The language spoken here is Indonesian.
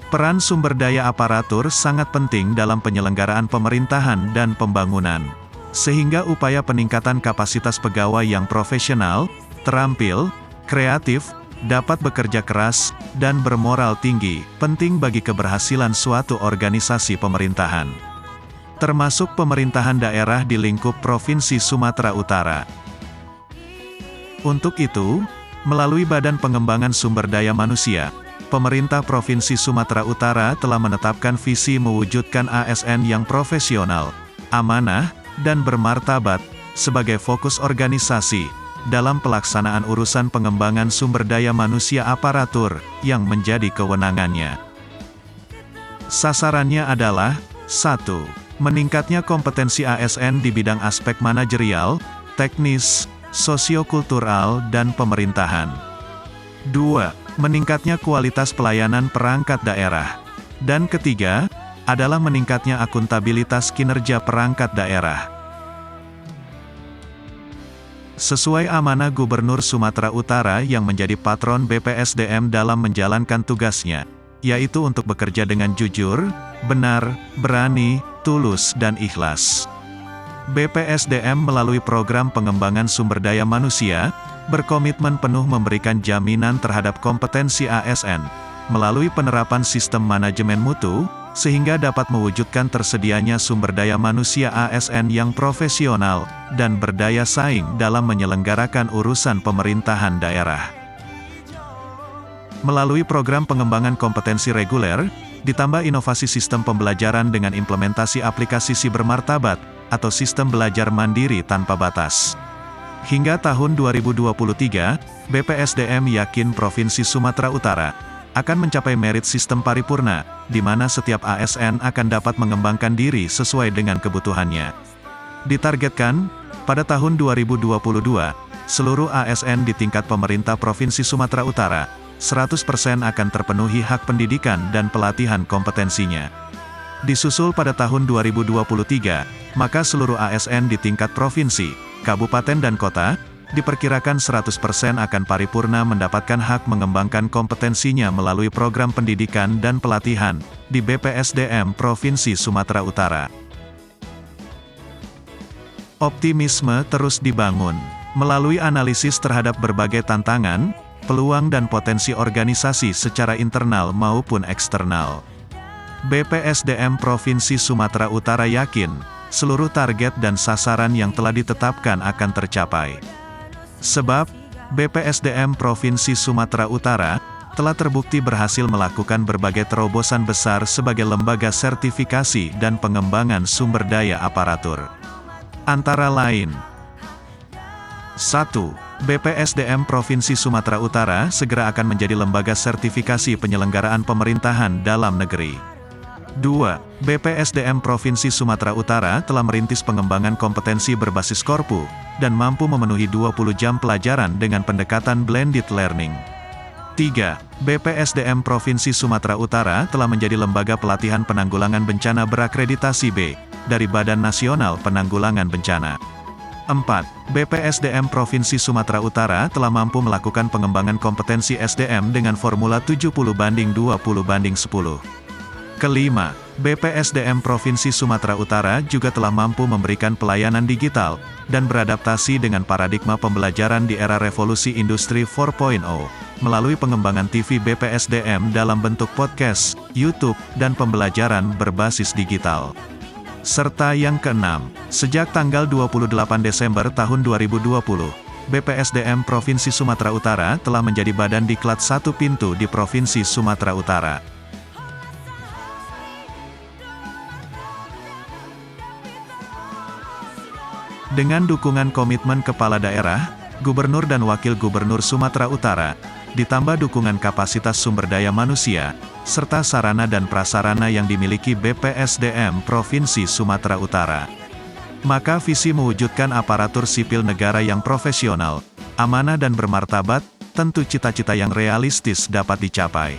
Peran sumber daya aparatur sangat penting dalam penyelenggaraan pemerintahan dan pembangunan. Sehingga upaya peningkatan kapasitas pegawai yang profesional, terampil, kreatif, dapat bekerja keras, dan bermoral tinggi, penting bagi keberhasilan suatu organisasi pemerintahan. Termasuk pemerintahan daerah di lingkup Provinsi Sumatera Utara. Untuk itu, melalui Badan Pengembangan Sumber Daya Manusia, pemerintah Provinsi Sumatera Utara telah menetapkan visi mewujudkan ASN yang profesional, amanah, dan bermartabat, sebagai fokus organisasi, dalam pelaksanaan urusan pengembangan sumber daya manusia aparatur, yang menjadi kewenangannya. Sasarannya adalah, 1. Meningkatnya kompetensi ASN di bidang aspek manajerial, teknis, sosiokultural dan pemerintahan. 2. Meningkatnya kualitas pelayanan perangkat daerah. Dan ketiga, adalah meningkatnya akuntabilitas kinerja perangkat daerah. Sesuai amanah Gubernur Sumatera Utara yang menjadi patron BPSDM dalam menjalankan tugasnya, yaitu untuk bekerja dengan jujur, benar, berani, tulus dan ikhlas. BPSDM melalui program pengembangan sumber daya manusia, berkomitmen penuh memberikan jaminan terhadap kompetensi ASN, melalui penerapan sistem manajemen mutu, sehingga dapat mewujudkan tersedianya sumber daya manusia ASN yang profesional, dan berdaya saing dalam menyelenggarakan urusan pemerintahan daerah. Melalui program pengembangan kompetensi reguler, ditambah inovasi sistem pembelajaran dengan implementasi aplikasi si bermartabat, atau sistem belajar mandiri tanpa batas. Hingga tahun 2023, BPSDM yakin Provinsi Sumatera Utara akan mencapai merit sistem paripurna, di mana setiap ASN akan dapat mengembangkan diri sesuai dengan kebutuhannya. Ditargetkan, pada tahun 2022, seluruh ASN di tingkat pemerintah Provinsi Sumatera Utara, 100% akan terpenuhi hak pendidikan dan pelatihan kompetensinya. Disusul pada tahun 2023, maka seluruh ASN di tingkat provinsi, kabupaten dan kota, diperkirakan 100% akan paripurna mendapatkan hak mengembangkan kompetensinya melalui program pendidikan dan pelatihan, di BPSDM Provinsi Sumatera Utara. Optimisme terus dibangun, melalui analisis terhadap berbagai tantangan, peluang dan potensi organisasi secara internal maupun eksternal. BPSDM Provinsi Sumatera Utara yakin, seluruh target dan sasaran yang telah ditetapkan akan tercapai. Sebab, BPSDM Provinsi Sumatera Utara telah terbukti berhasil melakukan berbagai terobosan besar sebagai lembaga sertifikasi dan pengembangan sumber daya aparatur. Antara lain, 1. BPSDM Provinsi Sumatera Utara segera akan menjadi lembaga sertifikasi penyelenggaraan pemerintahan dalam negeri. 2. BPSDM Provinsi Sumatera Utara telah merintis pengembangan kompetensi berbasis Korpu, dan mampu memenuhi 20 jam pelajaran dengan pendekatan blended learning. 3. BPSDM Provinsi Sumatera Utara telah menjadi lembaga pelatihan penanggulangan bencana berakreditasi B, dari Badan Nasional Penanggulangan Bencana. 4. BPSDM Provinsi Sumatera Utara telah mampu melakukan pengembangan kompetensi SDM dengan formula 70:20:10. Kelima, BPSDM Provinsi Sumatera Utara juga telah mampu memberikan pelayanan digital, dan beradaptasi dengan paradigma pembelajaran di era revolusi industri 4.0, melalui pengembangan TV BPSDM dalam bentuk podcast, YouTube, dan pembelajaran berbasis digital. Serta yang keenam, sejak tanggal 28 Desember tahun 2020, BPSDM Provinsi Sumatera Utara telah menjadi badan diklat satu pintu di Provinsi Sumatera Utara. Dengan dukungan komitmen Kepala Daerah, Gubernur dan Wakil Gubernur Sumatera Utara, ditambah dukungan kapasitas sumber daya manusia, serta sarana dan prasarana yang dimiliki BPSDM Provinsi Sumatera Utara, maka visi mewujudkan aparatur sipil negara yang profesional, amanah dan bermartabat, tentu cita-cita yang realistis dapat dicapai.